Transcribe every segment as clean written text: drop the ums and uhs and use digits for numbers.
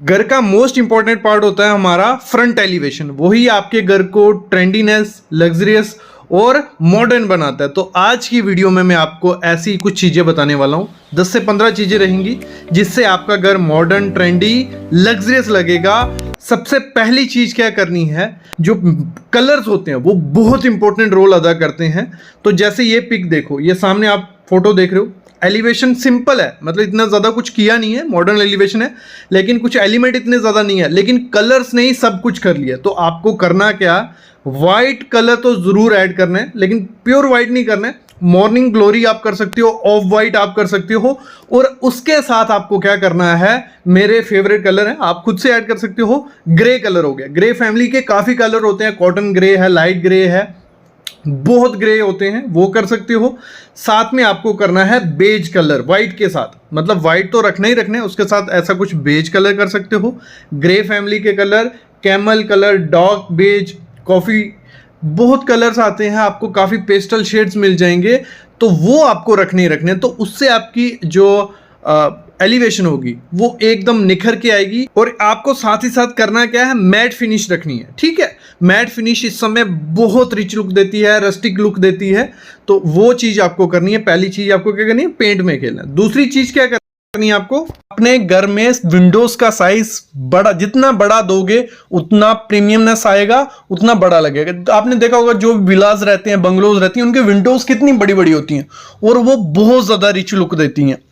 घर का most important part होता है हमारा फ्रंट एलिवेशन। वही आपके घर को ट्रेंडीनेस, लग्जरियस और मॉडर्न बनाता है। तो आज की वीडियो में मैं आपको ऐसी कुछ चीज़ें बताने वाला हूँ। 10 से 15 चीज़ें रहेंगी जिससे आपका घर मॉडर्न, ट्रेंडी, लग्जरियस लगेगा। सबसे पहली चीज़ क्या करनी है, जो कलर्स होते हैं वो बहुत इंपॉर्टेंट रोल अदा करते हैं। तो जैसे ये पिक देखो, ये सामने आप फोटो देख रहे हो, एलिवेशन सिंपल है, मतलब इतना ज़्यादा कुछ किया नहीं है, मॉडर्न एलिवेशन है, लेकिन कुछ एलिमेंट इतने ज़्यादा नहीं है, लेकिन कलर्स ने ही सब कुछ कर लिया। तो आपको करना क्या, वाइट कलर तो ज़रूर ऐड करना है, लेकिन प्योर वाइट नहीं करना है। मॉर्निंग ग्लोरी आप कर सकते हो, ऑफ वाइट आप कर सकते हो, और उसके साथ आपको क्या करना है, मेरे फेवरेट कलर है, आप खुद से ऐड कर सकते हो, ग्रे कलर हो गया। ग्रे फैमिली के काफ़ी कलर होते हैं, कॉटन ग्रे है, लाइट ग्रे है, बहुत ग्रे होते हैं, वो कर सकते हो। साथ में आपको करना है बेज कलर वाइट के साथ, मतलब वाइट तो रखना ही रखना है, उसके साथ ऐसा कुछ बेज कलर कर सकते हो। ग्रे फैमिली के colour, camel colour, dark beige, coffee, बहुत कलर्स आते हैं, आपको काफ़ी पेस्टल शेड्स मिल जाएंगे, तो वो आपको रखने ही रखने हैं। तो उससे आपकी जो एलिवेशन होगी वो एकदम निखर के आएगी। और आपको साथ ही साथ करना क्या है, मैट फिनिश रखनी है, ठीक है। मैट फिनिश इस समय बहुत रिच लुक देती है, रस्टिक लुक देती है, तो वो चीज़ आपको करनी है। पहली चीज़ आपको क्या करनी है, पेंट में खेलना है। दूसरी चीज़ क्या करनी है, आपको अपने घर में विंडोज का साइज बड़ा, जितना बड़ा दोगे उतना प्रीमियमनेस आएगा, उतना बड़ा लगेगा। तो आपने देखा होगा जो विलास रहते हैं, बंगलोज रहती हैं, उनके विंडोज कितनी बड़ी बड़ी होती हैं और वो बहुत ज़्यादा रिच लुक देती हैं।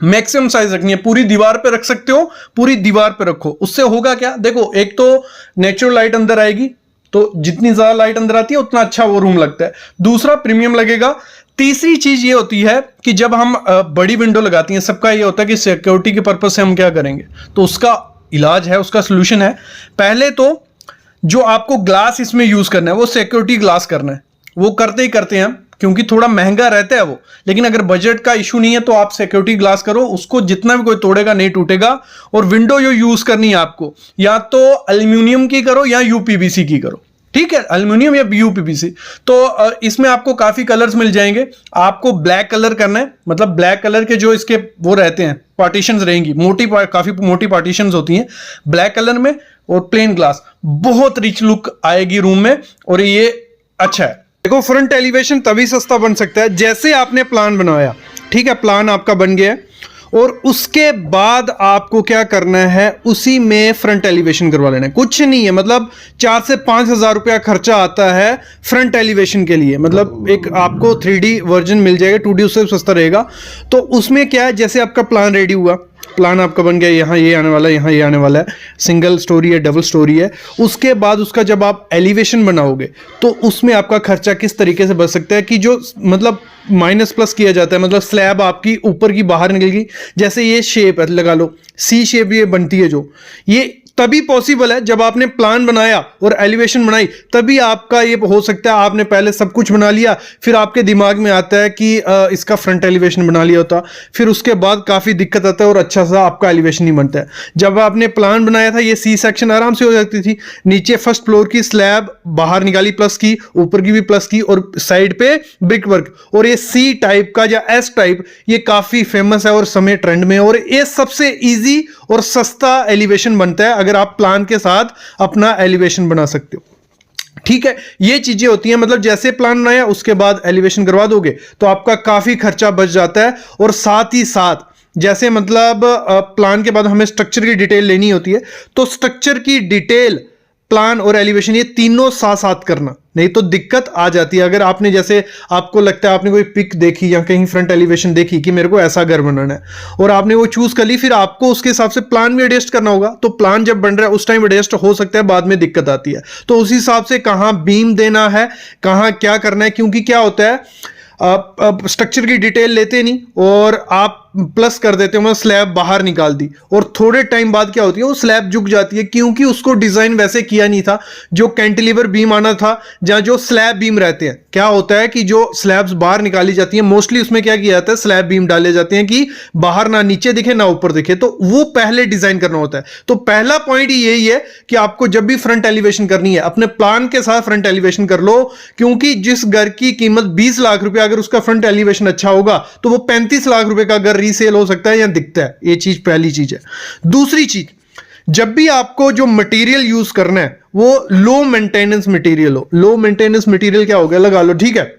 मैक्सिमम साइज रखनी है, पूरी दीवार पे रख सकते हो, पूरी दीवार पे रखो। उससे होगा क्या, देखो, एक तो नेचुरल लाइट अंदर आएगी, तो जितनी ज्यादा लाइट अंदर आती है उतना अच्छा वो रूम लगता है। दूसरा, प्रीमियम लगेगा। तीसरी चीज ये होती है कि जब हम बड़ी विंडो लगाती हैं, सबका ये होता है कि सिक्योरिटी के पर्पज से हम क्या करेंगे, तो उसका इलाज है, उसका सोल्यूशन है। पहले तो जो आपको ग्लास इसमें यूज करना है वो सिक्योरिटी ग्लास करना है, वो करते ही करते हैं हम, क्योंकि थोड़ा महंगा रहता है वो, लेकिन अगर बजट का इशू नहीं है तो आप सिक्योरिटी ग्लास करो, उसको जितना भी कोई तोड़ेगा नहीं टूटेगा। और विंडो जो यूज करनी है आपको, या तो एल्यूमिनियम की करो या यूपीवीसी की करो, ठीक है, एल्यूमिनियम या यूपीवीसी। तो इसमें आपको काफी कलर्स मिल जाएंगे। आपको ब्लैक कलर करना है, मतलब ब्लैक कलर के जो इसके वो रहते हैं, पार्टीशंस रहेंगी, काफी मोटी पार्टीशंस होती हैं ब्लैक कलर में, और प्लेन ग्लास, बहुत रिच लुक आएगी रूम में, और ये अच्छा है। देखो, फ्रंट एलिवेशन तभी सस्ता बन सकता है जैसे आपने प्लान बनाया, ठीक है, प्लान आपका बन गया है, और उसके बाद आपको क्या करना है, उसी में फ्रंट एलिवेशन करवा लेना है। कुछ नहीं है, मतलब 4 से 5 हज़ार रुपया खर्चा आता है फ्रंट एलिवेशन के लिए। मतलब एक आपको 3D वर्जन मिल जाएगा, 2D उससे सस्ता रहेगा। तो उसमें क्या है, जैसे आपका प्लान रेडी हुआ, प्लान आपका बन गया, यहाँ ये आने वाला है, यहाँ ये आने वाला है, सिंगल स्टोरी है, डबल स्टोरी है, उसके बाद उसका जब आप एलिवेशन बनाओगे तो उसमें आपका खर्चा किस तरीके से बच सकता है कि जो मतलब माइनस प्लस किया जाता है, मतलब स्लैब आपकी ऊपर की बाहर निकल गई। जैसे ये शेप है, लगा लो सी शेप ये बनती है, जो ये तभी पॉसिबल है जब आपने प्लान बनाया और एलिवेशन बनाई, तभी आपका ये हो सकता है। आपने पहले सब कुछ बना लिया, फिर आपके दिमाग में आता है कि इसका फ्रंट एलिवेशन बना लिया होता, फिर उसके बाद काफ़ी दिक्कत आता है और अच्छा सा आपका एलिवेशन नहीं बनता है। जब आपने प्लान बनाया था, ये सी सेक्शन आराम से हो जाती थी, नीचे फर्स्ट फ्लोर की स्लैब बाहर निकाली प्लस की, ऊपर की भी प्लस की, और साइड पे ब्रिक वर्क। और ये सी टाइप का या एस टाइप, ये काफ़ी फेमस है और समय ट्रेंड में, और ये सबसे ईजी और सस्ता एलिवेशन बनता है अगर आप प्लान के साथ अपना एलिवेशन बना सकते हो, ठीक है। ये चीजें होती हैं, मतलब जैसे प्लान बनाया उसके बाद एलिवेशन करवा दोगे तो आपका काफी खर्चा बच जाता है। और साथ ही साथ जैसे मतलब प्लान के बाद हमें स्ट्रक्चर की डिटेल लेनी होती है, तो स्ट्रक्चर की डिटेल, प्लान और एलिवेशन, ये तीनों साथ साथ करना, नहीं तो दिक्कत आ जाती है। अगर आपने, जैसे आपको लगता है आपने कोई पिक देखी या कहीं फ्रंट एलिवेशन देखी कि मेरे को ऐसा घर बनाना है, और आपने वो चूज कर ली, फिर आपको उसके हिसाब से प्लान भी एडजस्ट करना होगा। तो प्लान जब बन रहा है उस टाइम एडजस्ट हो सकता है, बाद में दिक्कत आती है। तो उस हिसाब से कहाँ बीम देना है, कहाँ क्या करना है, क्योंकि क्या होता है, स्ट्रक्चर की डिटेल लेते नहीं और आप प्लस कर देते हो, मतलब स्लैब बाहर निकाल दी, और थोड़े टाइम बाद क्या होती है, वो स्लैब झुक जाती है, क्योंकि उसको डिजाइन वैसे किया नहीं था। जो कैंटिलीवर बीम आना था, जहां जो स्लैब बीम रहते हैं, क्या होता है कि जो स्लैब्स बाहर निकाली जाती है, मोस्टली उसमें क्या किया जाता है, स्लैब बीम डाले जाते हैं कि बाहर ना नीचे दिखे ना ऊपर दिखे, तो वो पहले डिजाइन करना होता है। तो पहला पॉइंट यही है कि आपको जब भी फ्रंट एलिवेशन करनी है, अपने प्लान के साथ फ्रंट एलिवेशन कर लो, क्योंकि जिस घर की कीमत 20 लाख रुपया, अगर उसका फ्रंट एलिवेशन अच्छा होगा तो वो 35 लाख रुपए का घर रीसेल हो सकता है या दिखता है। ये चीज पहली चीज है। दूसरी चीज, जब भी आपको जो मटेरियल यूज करना है वो लो मेंटेनेंस मटेरियल हो। लो मेंटेनेंस मटेरियल क्या हो गया, लगा लो, ठीक है।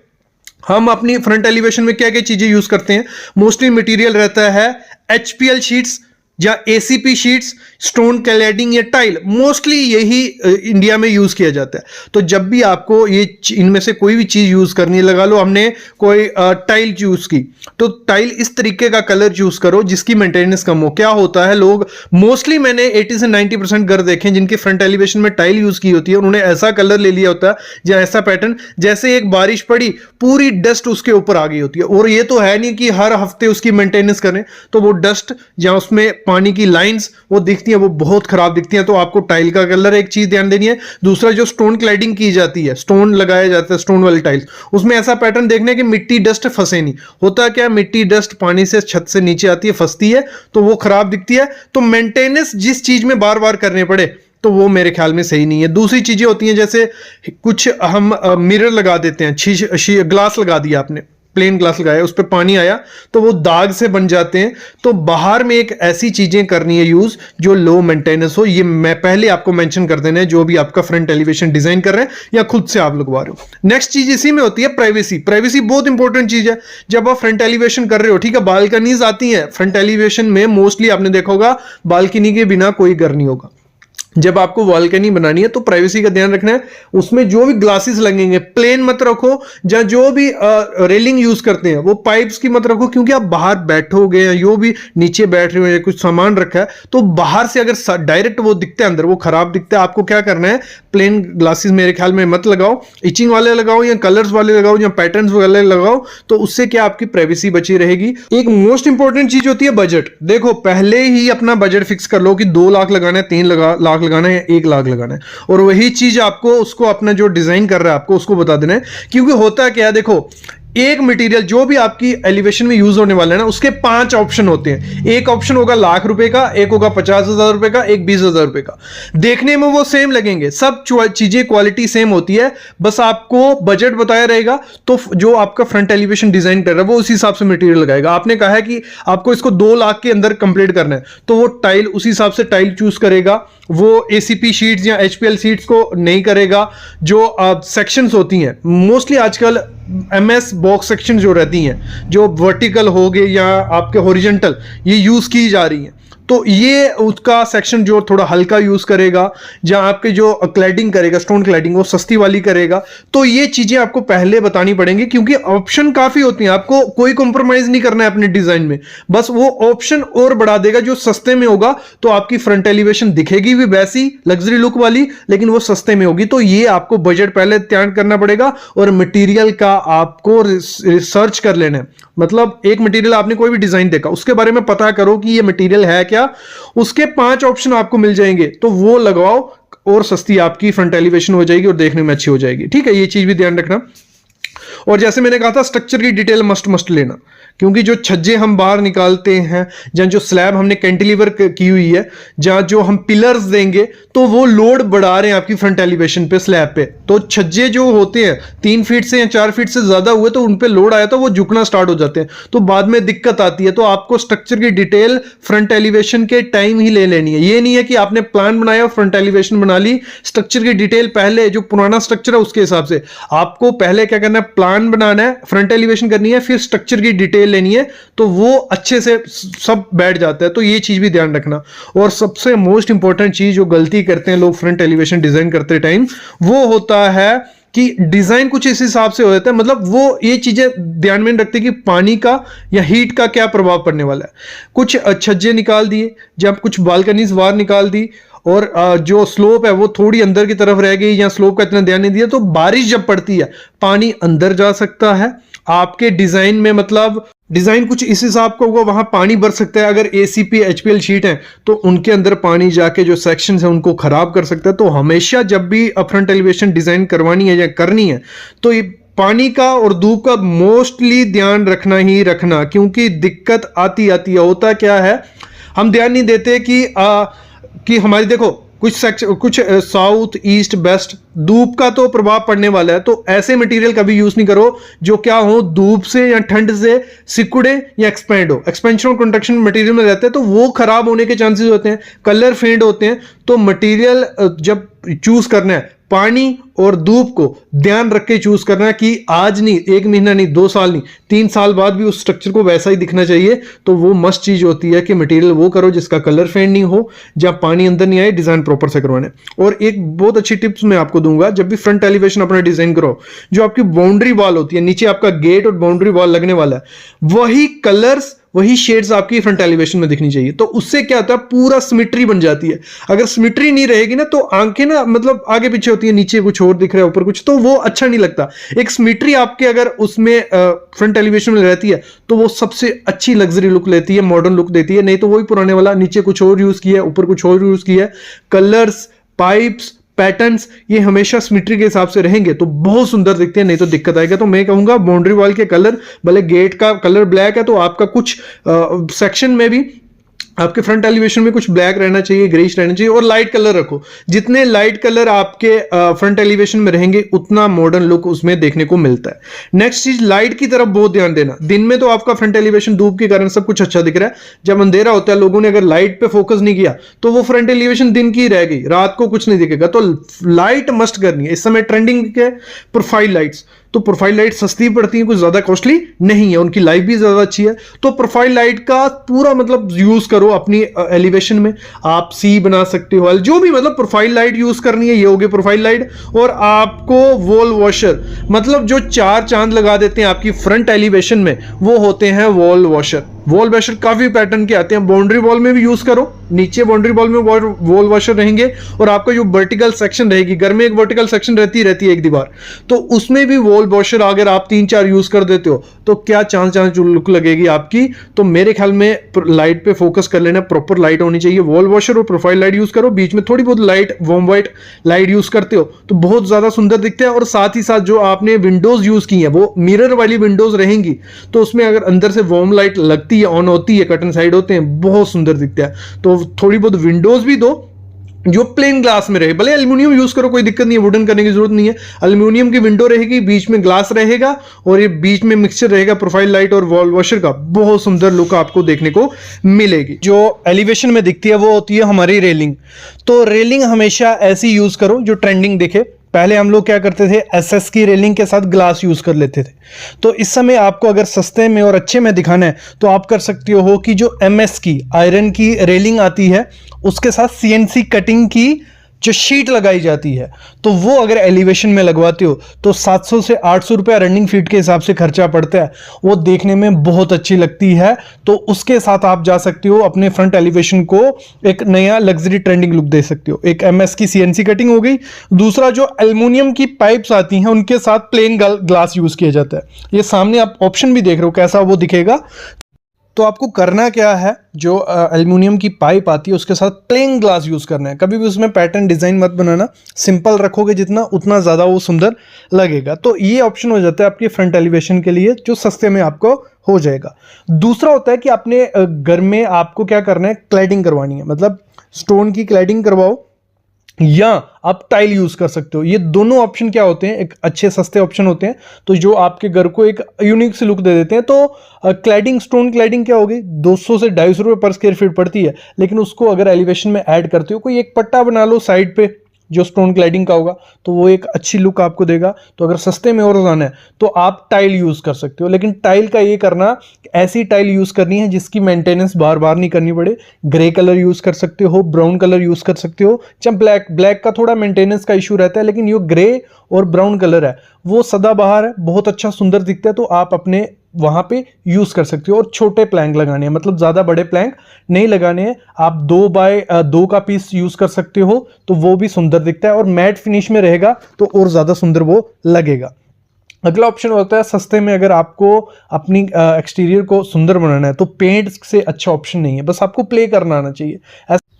हम अपनी फ्रंट एलिवेशन में क्या क्या चीजें यूज करते हैं, मोस्टली मटेरियल रहता है HPL शीट्स या ACP शीट्स, स्टोन क्लैडिंग या टाइल, मोस्टली यही इंडिया में यूज किया जाता है। तो जब भी आपको ये इनमें से कोई भी चीज यूज करनी है, लगा लो हमने कोई टाइल यूज की, तो टाइल इस तरीके का कलर यूज करो जिसकी मेंटेनेंस कम हो। क्या होता है, लोग मोस्टली मैंने 80 से 90% घर देखे जिनके फ्रंट एलिवेशन में टाइल यूज की होती है, उन्होंने ऐसा कलर ले लिया होता है या ऐसा पैटर्न जैसे एक बारिश पड़ी पूरी डस्ट उसके ऊपर आ गई होती है। और ये तो है नहीं कि हर हफ्ते उसकी मेंटेनेंस करें, तो वो डस्ट या उसमें पानी की लाइंस वो दिखती है, वो बहुत खराब दिखती है। तो आपको टाइल का कलर एक चीज ध्यान देनी है। दूसरा, जो स्टोन क्लैडिंग की जाती है, स्टोन लगाया जाता है, स्टोन वाली टाइल्स, उसमें ऐसा पैटर्न देखना है कि मिट्टी डस्ट फंसे नहीं। होता क्या, मिट्टी डस्ट पानी से छत से नीचे आती है, फंसती है, तो वो खराब दिखती है। तो मेंटेनेंस जिस चीज में बार बार करने पड़े तो वो मेरे ख्याल में सही नहीं है। दूसरी चीजें होती हैं, जैसे कुछ हम मिरर लगा देते हैं, ग्लास लगा दिया आपने, प्लेन ग्लास लगाया, उस पर पानी आया तो वो दाग से बन जाते हैं। तो बाहर में एक ऐसी चीजें करनी है यूज जो लो मेंटेनेंस हो। ये मैं पहले आपको मेंशन कर देना है जो भी आपका फ्रंट एलिवेशन डिजाइन कर रहे हैं या खुद से आप लगवा रहे हो। नेक्स्ट चीज इसी में होती है प्राइवेसी। प्राइवेसी बहुत इंपॉर्टेंट चीज है। जब आप फ्रंट एलिवेशन कर रहे हो, ठीक है, बालकनीज आती हैं फ्रंट एलिवेशन में, मोस्टली आपने देखा होगा बालकनी के बिना कोई घर नहीं होगा। जब आपको बालकनी बनानी है तो प्राइवेसी का ध्यान रखना है। उसमें जो भी ग्लासेस लगेंगे प्लेन मत रखो, या जो भी रेलिंग यूज करते हैं वो पाइप्स की मत रखो, क्योंकि आप बाहर बैठोगे या जो भी नीचे बैठ रहे हो या कुछ सामान रखा है तो बाहर से अगर डायरेक्ट वो दिखते हैं अंदर, वो खराब दिखता है। आपको क्या करना है, प्लेन ग्लासेस मेरे ख्याल में मत लगाओ, इचिंग वाले लगाओ या कलर्स वाले लगाओ या पैटर्न्स वाले लगाओ, तो उससे क्या आपकी प्राइवेसी बची रहेगी। एक मोस्ट इंपॉर्टेंट चीज होती है बजट। देखो, पहले ही अपना बजट फिक्स कर लो कि 2 लाख लगाना है, 3 लाख लगाना है, 1 लाख लगाना है, और वही चीज आपको उसको अपना जो डिजाइन कर रहा है आपको उसको बता देना है। क्योंकि होता क्या है, देखो, एक मटेरियल जो भी आपकी एलिवेशन में यूज होने वाला है ना, उसके 5 ऑप्शन होते हैं। एक ऑप्शन होगा लाख रुपए का, एक होगा 50,000 रुपए का, एक 20,000 रुपए का। देखने में वो सेम लगेंगे, सब चीजें क्वालिटी सेम होती है, बस आपको बजट बताया रहेगा। तो जो आपका फ्रंट एलिवेशन डिजाइन कर रहा है वो उस हिसाब से मटेरियल लगाएगा। आपने कहा है कि आपको इसको 2 लाख के अंदर कंप्लीट करना है, तो वो टाइल उस हिसाब से टाइल चूज करेगा। वो ACP शीट्स या HPL शीट्स को नहीं करेगा। जो सेक्शंस होती हैं मोस्टली आजकल MS बॉक्स सेक्शन जो रहती हैं, जो वर्टिकल हो गए या आपके हॉरिजॉन्टल, ये यूज की जा रही हैं, तो ये उसका सेक्शन जो थोड़ा हल्का यूज करेगा, जहां आपके जो क्लैडिंग करेगा, स्टोन क्लैडिंग, वो सस्ती वाली करेगा। तो ये चीजें आपको पहले बतानी पड़ेंगी, क्योंकि ऑप्शन काफी होती हैं। आपको कोई कॉम्प्रोमाइज नहीं करना है अपने डिजाइन में, बस वो ऑप्शन और बढ़ा देगा। जो सस्ते में होगा तो आपकी फ्रंट एलिवेशन दिखेगी भी वैसी लग्जरी लुक वाली, लेकिन वो सस्ते में होगी। तो ये आपको बजट पहले तैयार करना पड़ेगा, और मटेरियल का आपको रिसर्च कर लेना है। मतलब एक मटेरियल आपने कोई भी डिजाइन देखा, उसके बारे में पता करो कि ये मटेरियल है क्या, उसके 5 ऑप्शन आपको मिल जाएंगे, तो वो लगवाओ और सस्ती आपकी फ्रंट एलिवेशन हो जाएगी और देखने में अच्छी हो जाएगी। ठीक है, ये चीज भी ध्यान रखना। और जैसे मैंने कहा था, स्ट्रक्चर की डिटेल मस्ट लेना, क्योंकि जो छज्जे हम बाहर निकालते हैं, जहां जो स्लैब हमने कैंटिलीवर की हुई है, जहां जो हम पिलर्स देंगे, तो वो लोड बढ़ा रहे हैं आपकी फ्रंट एलिवेशन पे, स्लैब पे। तो छज्जे जो होते हैं 3 फीट से या 4 फीट से ज्यादा हुए तो उन पे लोड आया तो वो झुकना स्टार्ट हो जाते हैं, तो बाद में दिक्कत आती है। तो आपको स्ट्रक्चर की डिटेल फ्रंट एलिवेशन के टाइम ही ले लेनी है। ये नहीं है कि आपने प्लान बनाया, फ्रंट एलिवेशन बना ली, स्ट्रक्चर की डिटेल पहले जो पुराना स्ट्रक्चर है उसके हिसाब से। आपको पहले क्या करना है, प्लान बनाना है, फ्रंट एलिवेशन करनी है, फिर स्ट्रक्चर की डिटेल लेनी है, तो वो अच्छे से सब बैठ जाता है। तो ये चीज भी ध्यान रखना। और सबसे मोस्ट इंपॉर्टेंट चीज जो गलती करते हैं लोग फ्रंट एलिवेशन डिजाइन करते टाइम, वो होता है कि डिजाइन कुछ इस हिसाब से हो जाता है, मतलब वो ये चीजें ध्यान में रखते कि पानी का या हीट का क्या प्रभाव पड़ने वाला है। कुछ छज्जे निकाल दिए, जब कुछ बालकनीज बाहर निकाल दी, और जो स्लोप है वो थोड़ी अंदर की तरफ रह गई, या स्लोप का इतना ध्यान नहीं दिया, तो बारिश जब पड़ती है पानी अंदर जा सकता है आपके डिजाइन में। मतलब डिजाइन कुछ इस हिसाब का होगा, वहां पानी भर सकता है। अगर ACP HPL शीट है तो उनके अंदर पानी जाके जो सेक्शंस है उनको खराब कर सकता है। तो हमेशा जब भी फ्रंट एलिवेशन डिजाइन करवानी है या करनी है, तो ये पानी का और धूप का मोस्टली ध्यान रखना ही रखना, क्योंकि दिक्कत आती है। होता क्या है, हम ध्यान नहीं देते कि हमारी, देखो, कुछ साउथ ईस्ट वेस्ट धूप का तो प्रभाव पड़ने वाला है, तो ऐसे मटेरियल कभी यूज नहीं करो जो क्या हो धूप से या ठंड से सिकुड़े या एक्सपेंड हो। एक्सपेंशन और कंट्रक्शन मटेरियल में रहते हैं तो वो खराब होने के चांसेस होते हैं, कलर फेड होते हैं। तो मटेरियल जब चूज करना है पानी और धूप को ध्यान रख के चूज करना है कि आज नहीं, 1 महीना नहीं, 2 साल नहीं, 3 साल बाद भी उस स्ट्रक्चर को वैसा ही दिखना चाहिए। तो वो मस्त चीज होती है कि मटेरियल वो करो जिसका कलर फेड नहीं हो, जहां पानी अंदर नहीं आए, डिजाइन प्रॉपर से करवाने। और एक बहुत अच्छी टिप्स मैं आपको दूंगा, जब भी फ्रंट एलिवेशन अपना डिजाइन करो, जो आपकी बाउंड्री वॉल होती है, नीचे आपका गेट और बाउंड्री वॉल लगने वाला है, वही कलर्स वही शेड्स आपकी फ्रंट एलिवेशन में दिखनी चाहिए। तो उससे क्या होता है, पूरा सिमेट्री बन जाती है। अगर सिमेट्री नहीं रहेगी ना तो आंखें ना मतलब आगे पीछे होती है, नीचे कुछ और दिख रहा है ऊपर कुछ, तो वो अच्छा नहीं लगता। एक सिमेट्री आपके अगर उसमें फ्रंट एलिवेशन में रहती है तो वो सबसे अच्छी लग्जरी लुक लेती है, मॉडर्न लुक देती है। नहीं तो वही पुराने वाला, नीचे कुछ और यूज किया है, ऊपर कुछ और यूज किया है। कलर्स, पाइप्स, पैटर्न्स ये हमेशा सिमेट्री के हिसाब से रहेंगे तो बहुत सुंदर दिखते हैं, नहीं तो दिक्कत आएगा। तो मैं कहूंगा बाउंड्री वॉल के कलर, भले गेट का कलर ब्लैक है तो आपका कुछ सेक्शन में भी आपके फ्रंट एलिवेशन में कुछ ब्लैक रहना चाहिए, ग्रेइश रहना चाहिए, और लाइट कलर रखो। जितने लाइट कलर आपके फ्रंट एलिवेशन में रहेंगे उतना मॉडर्न लुक उसमें देखने को मिलता है। नेक्स्ट चीज, लाइट की तरफ बहुत ध्यान देना। दिन में तो आपका फ्रंट एलिवेशन धूप के कारण सब कुछ अच्छा दिख रहा है, जब अंधेरा होता है लोगों ने अगर लाइट पे फोकस नहीं किया तो वो फ्रंट एलिवेशन दिन की रह गई, रात को कुछ नहीं दिखेगा। तो लाइट मस्ट करनी है। इस समय ट्रेंडिंग के प्रोफाइल लाइट्स, तो प्रोफाइल लाइट सस्ती पड़ती है, कुछ ज्यादा कॉस्टली नहीं है, उनकी लाइफ भी ज्यादा अच्छी है। तो प्रोफाइल लाइट का पूरा मतलब यूज करो अपनी एलिवेशन में। आप सी बना सकते हो, जो भी मतलब प्रोफाइल लाइट यूज करनी है, ये होगी प्रोफाइल लाइट। और आपको वॉल वॉशर, मतलब जो 4 चांद लगा देते हैं आपकी फ्रंट एलिवेशन में, वो होते हैं वॉल वॉशर। वॉल वॉशर काफी पैटर्न के आते हैं, बाउंड्री वॉल में भी यूज करो, नीचे बाउंड्री वॉल में वॉल वॉशर रहेंगे, और आपका जो वर्टिकल सेक्शन रहेगी, घर में एक वर्टिकल सेक्शन रहती है एक दीवार, तो उसमें भी वॉल वॉशर अगर आप 3-4 यूज कर देते हो तो क्या चांद लुक लगेगी आपकी। तो मेरे ख्याल में लाइट पे फोकस कर लेना, प्रॉपर लाइट होनी चाहिए। वॉल वॉशर और प्रोफाइल लाइट यूज करो, बीच में थोड़ी बहुत light warm white light use करते हो तो बहुत ज्यादा सुंदर दिखता है। और साथ ही साथ जो आपने विंडोज यूज की है वो मिरर वाली विंडोज रहेंगी, तो उसमें अगर अंदर से वार्म लाइट लगती है, ऑन होती है, कर्टन साइड होते हैं, बहुत सुंदर दिखता है। तो थोड़ी बहुत विंडोज भी दो जो प्लेन ग्लास में रहे, भले एल्यूमिनियम यूज करो, कोई दिक्कत नहीं है, वुडन करने की जरूरत नहीं है। एल्यूमिनियम की विंडो रहेगी, बीच में ग्लास रहेगा, और ये बीच में मिक्सचर रहेगा प्रोफाइल लाइट और वॉल वॉशर का, बहुत सुंदर लुक आपको देखने को मिलेगी। जो एलिवेशन में दिखती है वो होती है हमारी रेलिंग। तो रेलिंग हमेशा ऐसी यूज करो जो ट्रेंडिंग दिखे। पहले हम लोग क्या करते थे, एसएस की रेलिंग के साथ ग्लास यूज कर लेते थे। तो इस समय आपको अगर सस्ते में और अच्छे में दिखाना है तो आप कर सकते हो कि जो एमएस की आयरन की रेलिंग आती है उसके साथ सीएनसी कटिंग की जो शीट लगाई जाती है, तो वो अगर एलिवेशन में लगवाते हो तो 700 से 800 रुपया रनिंग फीट के हिसाब से खर्चा पड़ता है। वो देखने में बहुत अच्छी लगती है, तो उसके साथ आप जा सकते हो, अपने फ्रंट एलिवेशन को एक नया लग्जरी ट्रेंडिंग लुक दे सकते हो। एक एमएस की सीएनसी कटिंग हो गई। दूसरा, जो एल्युमिनियम की पाइप्स आती हैं उनके साथ प्लेन ग्लास यूज किया जाता है। ये सामने आप ऑप्शन भी देख रहे हो कैसा वो दिखेगा। तो आपको करना क्या है, जो एल्युमिनियम की पाइप आती है उसके साथ प्लेन ग्लास यूज करना है। कभी भी उसमें पैटर्न डिजाइन मत बनाना, सिंपल रखोगे जितना उतना ज्यादा वो सुंदर लगेगा। तो ये ऑप्शन हो जाता है आपके फ्रंट एलिवेशन के लिए, जो सस्ते में आपको हो जाएगा। दूसरा होता है कि अपने घर में आपको क्या करना है, क्लैडिंग करवानी है, मतलब स्टोन की क्लैडिंग करवाओ या आप टाइल यूज कर सकते हो। ये दोनों ऑप्शन क्या होते हैं, एक अच्छे सस्ते ऑप्शन होते हैं, तो जो आपके घर को एक यूनिक सी लुक दे देते हैं। तो क्लैडिंग, स्टोन क्लैडिंग क्या होगी, 200 से 250 रुपये पर स्क्वायर फीट पड़ती है, लेकिन उसको अगर एलिवेशन में ऐड करते हो, कोई एक पट्टा बना लो साइड पे जो स्टोन क्लैडिंग का होगा, तो वो एक अच्छी लुक आपको देगा। तो अगर सस्ते में और जाना है तो आप टाइल यूज कर सकते हो, लेकिन टाइल का ये करना, ऐसी टाइल यूज करनी है जिसकी मेंटेनेंस बार बार नहीं करनी पड़े। ग्रे कलर यूज कर सकते हो, ब्राउन कलर यूज कर सकते हो, चाहे ब्लैक का थोड़ा मेंटेनेंस का इशू रहता है, लेकिन ये ग्रे और ब्राउन कलर है वो सदाबहार है, बहुत अच्छा सुंदर दिखता है। तो आप अपने वहां पे यूज कर सकते हो। और छोटे प्लैंक लगाने हैं, मतलब ज्यादा बड़े प्लैंक नहीं लगाने हैं, आप 2x2 का पीस यूज कर सकते हो, तो वो भी सुंदर दिखता है और मैट फिनिश में रहेगा तो और ज्यादा सुंदर वो लगेगा। अगला ऑप्शन होता है सस्ते में, अगर आपको अपनी एक्सटीरियर को सुंदर बनाना है तो पेंट से अच्छा ऑप्शन नहीं है, बस आपको प्ले करना आना चाहिए।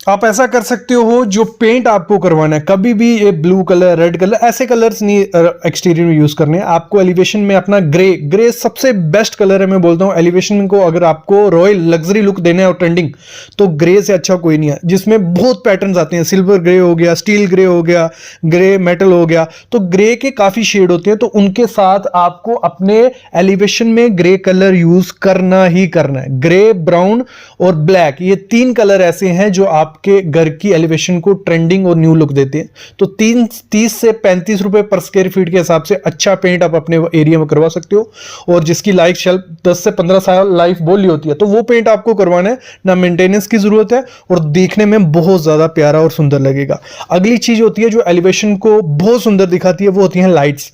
आप ऐसा कर सकते हो, जो पेंट आपको करवाना है, कभी भी ये ब्लू कलर, रेड कलर, ऐसे कलर्स नहीं एक्सटीरियर में यूज करने हैं आपको। एलिवेशन में अपना ग्रे सबसे बेस्ट कलर है, मैं बोलता हूँ एलिवेशन को अगर आपको रॉयल लग्जरी लुक देना है और ट्रेंडिंग, तो ग्रे से अच्छा कोई नहीं है, जिसमें बहुत पैटर्न्स आते हैं। सिल्वर ग्रे हो गया, स्टील ग्रे हो गया, ग्रे मेटल हो गया, तो ग्रे के काफी शेड होते हैं, तो उनके साथ आपको अपने एलिवेशन में ग्रे कलर यूज करना ही करना है। ग्रे, ब्राउन और ब्लैक, ये 3 कलर ऐसे हैं जो आपके घर की एलिवेशन को ट्रेंडिंग और न्यू लुक देते हैं। तो 30 से 35 रुपए पर स्क्वायर फीट के हिसाब से अच्छा पेंट आप अपने एरिया में करवा सकते हो, और जिसकी लाइफ शेल्फ 10 से 15 साल लाइफ बोली होती है, तो वो पेंट आपको करवाना है, ना मेंटेनेंस की जरूरत है, और देखने में बहुत ज्यादा प्यारा और सुंदर लगेगा। अगली चीज होती है जो एलिवेशन को बहुत सुंदर दिखाती है, वो होती है लाइट्स।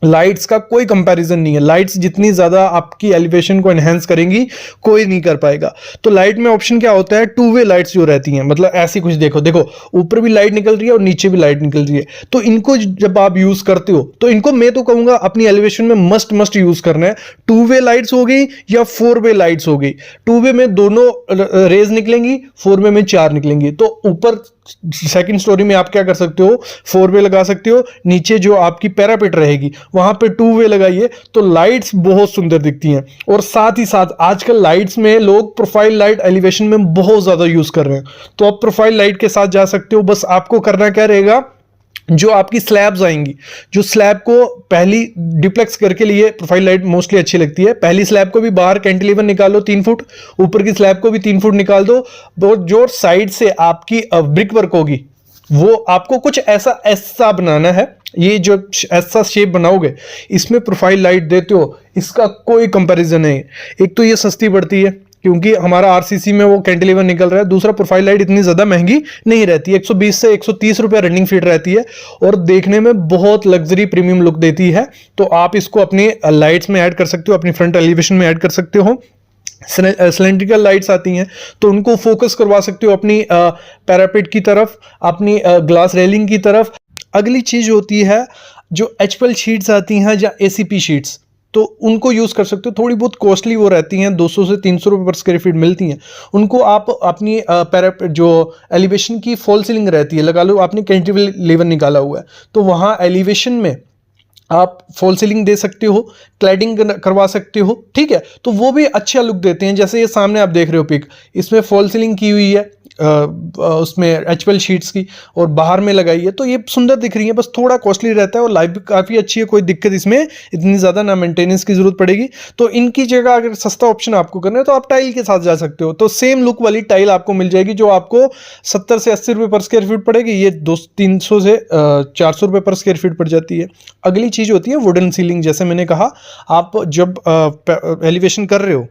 लाइट्स का कोई कंपैरिजन नहीं है, लाइट्स जितनी ज्यादा आपकी एलिवेशन को एनहेंस करेंगी कोई नहीं कर पाएगा। तो लाइट में ऑप्शन क्या होता है, 2 वे लाइट्स जो रहती हैं, मतलब ऐसी कुछ देखो ऊपर भी लाइट निकल रही है और नीचे भी लाइट निकल रही है, तो इनको जब आप यूज करते हो, तो इनको मैं तो कहूंगा अपनी एलिवेशन में मस्ट यूज करना है। 2 वे लाइट्स हो गई या 4 वे लाइट्स हो गई, 2 वे में दोनों रेज निकलेंगी, 4 वे में 4 निकलेंगी। तो ऊपर सेकंड स्टोरी में आप क्या कर सकते हो, 4 वे लगा सकते हो, नीचे जो आपकी पैरापेट रहेगी वहां पे 2 वे लगाइए, तो लाइट्स बहुत सुंदर दिखती हैं। और साथ ही साथ आजकल लाइट्स में लोग प्रोफाइल लाइट एलिवेशन में बहुत ज्यादा यूज कर रहे हैं, तो आप प्रोफाइल लाइट के साथ जा सकते हो। बस आपको करना क्या रहेगा, जो आपकी स्लैब्स आएंगी, जो स्लैब को पहली डिप्लेक्स करके लिए प्रोफाइल लाइट मोस्टली अच्छी लगती है, पहली स्लैब को भी बाहर कैंटिलीवर निकालो 3 फुट, ऊपर की स्लैब को भी 3 फुट निकाल दो, जो साइड से आपकी ब्रिक वर्क होगी वो आपको कुछ ऐसा बनाना है। ये जो ऐसा शेप बनाओगे, इसमें प्रोफाइल लाइट देते हो, इसका कोई कंपैरिजन नहीं। एक तो ये सस्ती पड़ती है क्योंकि हमारा आरसीसी में वो कैंटिलीवर निकल रहा है, दूसरा प्रोफाइल लाइट इतनी ज्यादा महंगी नहीं रहती है, 120 से 130 रुपए रनिंग फीट रहती है, और देखने में बहुत लग्जरी प्रीमियम लुक देती है। तो आप इसको अपनी लाइट्स में ऐड कर सकते हो, अपनी फ्रंट एलिवेशन में ऐड कर सकते हो। सिलेंड्रिकल लाइट्स आती हैं तो उनको फोकस करवा सकते हो अपनी पैरापेट की तरफ, अपनी ग्लास रेलिंग की तरफ। अगली चीज होती है जो एचपीएल शीट्स आती हैं या एसीपी शीट्स, तो उनको यूज कर सकते हो। थोड़ी बहुत कॉस्टली वो रहती हैं, 200 से 300 रुपए पर स्क्वायर फीट मिलती हैं। उनको आप अपनी पैरापेट जो एलिवेशन की फॉल सीलिंग रहती है, लगा लो आपने कैंटिलीवर निकाला हुआ है, तो वहां एलिवेशन में आप फॉल सीलिंग दे सकते हो, क्लैडिंग करवा सकते हो, ठीक है। तो वो भी अच्छा लुक देते हैं। जैसे ये सामने आप देख रहे हो पिक, इसमें फॉल सीलिंग की हुई है उसमें एचपीएल शीट्स की, और बाहर में लगाई है, तो ये सुंदर दिख रही है। बस थोड़ा कॉस्टली रहता है और लाइफ भी काफ़ी अच्छी है, कोई दिक्कत इसमें इतनी ज़्यादा ना मेंटेनेंस की जरूरत पड़ेगी। तो इनकी जगह अगर सस्ता ऑप्शन आपको करना है तो आप टाइल के साथ जा सकते हो, तो सेम लुक वाली टाइल आपको मिल जाएगी जो आपको 70 से 80 रुपये पर स्क्वायर फीट पड़ेगी, ये 300 से 400 रुपये पर स्क्वायर फीट पड़ जाती है। अगली चीज़ होती है वुडन सीलिंग। जैसे मैंने कहा, आप जब एलिवेशन कर रहे हो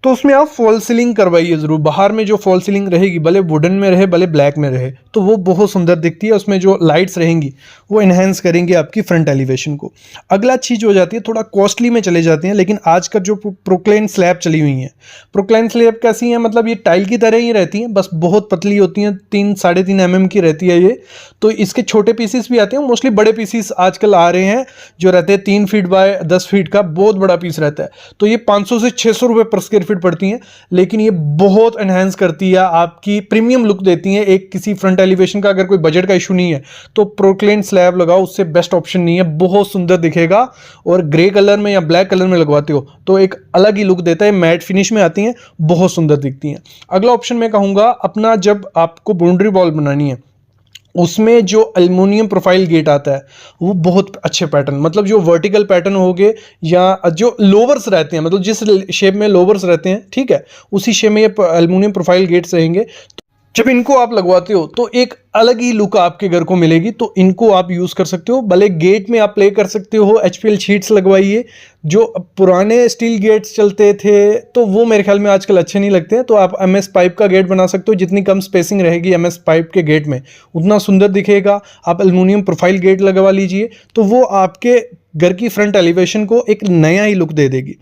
तो उसमें आप फॉल सीलिंग करवाइए जरूर। बाहर में जो फॉल सीलिंग रहेगी, भले वुडन में रहे भले ब्लैक में रहे, तो वो बहुत सुंदर दिखती है। उसमें जो लाइट्स रहेंगी वो इन्हेंस करेंगे आपकी फ्रंट एलिवेशन को। अगला चीज हो जाती है, थोड़ा कॉस्टली में चले जाते हैं, लेकिन आज का जो प्रोक्लेन स्लैब चली हुई है, प्रोक्लेन स्लैब कैसी है, मतलब ये टाइल की तरह ही रहती हैं, बस बहुत पतली होती हैं, 3-3.5 mm की रहती है ये। तो इसके छोटे पीसीस भी आते हैं, मोस्टली बड़े पीसीस आजकल आ रहे हैं जो रहते हैं 3 फीट बाय 10 फीट का, बहुत बड़ा पीस रहता है। तो ये 500 से 600 रुपये पर स्क्वायर फीट पड़ती हैं, लेकिन ये बहुत एनहांस करती है, आपकी प्रीमियम लुक देती हैं। एक किसी फ्रंट एलिवेशन का अगर कोई बजट का इशू नहीं है तो प्रोक्लेन स्लैब लगाओ, उससे बेस्ट ऑप्शन नहीं है, बहुत सुंदर दिखेगा। और ग्रे कलर में या ब्लैक कलर में लगवाते हो तो एक अलग ही लुक देता है, मैट फिनिश में आती हैं, बहुत सुंदर दिखती हैं। अगला ऑप्शन मैं कहूंगा, अपना जब आपको बाउंड्री वॉल बनानी है उसमें जो एल्युमिनियम प्रोफाइल गेट आता है वो बहुत अच्छे पैटर्न, मतलब जो वर्टिकल पैटर्न हो गए या जो लोवर्स रहते हैं, मतलब जिस शेप में लोवर्स रहते हैं, ठीक है, उसी शेप में ये एल्युमिनियम प्रोफाइल गेट्स रहेंगे। जब इनको आप लगवाते हो तो एक अलग ही लुक आपके घर को मिलेगी, तो इनको आप यूज कर सकते हो। भले गेट में आप प्ले कर सकते हो, एचपीएल शीट्स लगवाइए। जो पुराने स्टील गेट्स चलते थे तो वो मेरे ख्याल में आजकल अच्छे नहीं लगते हैं, तो आप एमएस पाइप का गेट बना सकते हो। जितनी कम स्पेसिंग रहेगी एमएस पाइप के गेट में उतना सुंदर दिखेगा। आप एल्युमिनियम प्रोफाइल गेट लगवा लीजिए, तो वो आपके घर की फ्रंट एलिवेशन को एक नया ही लुक दे देगी।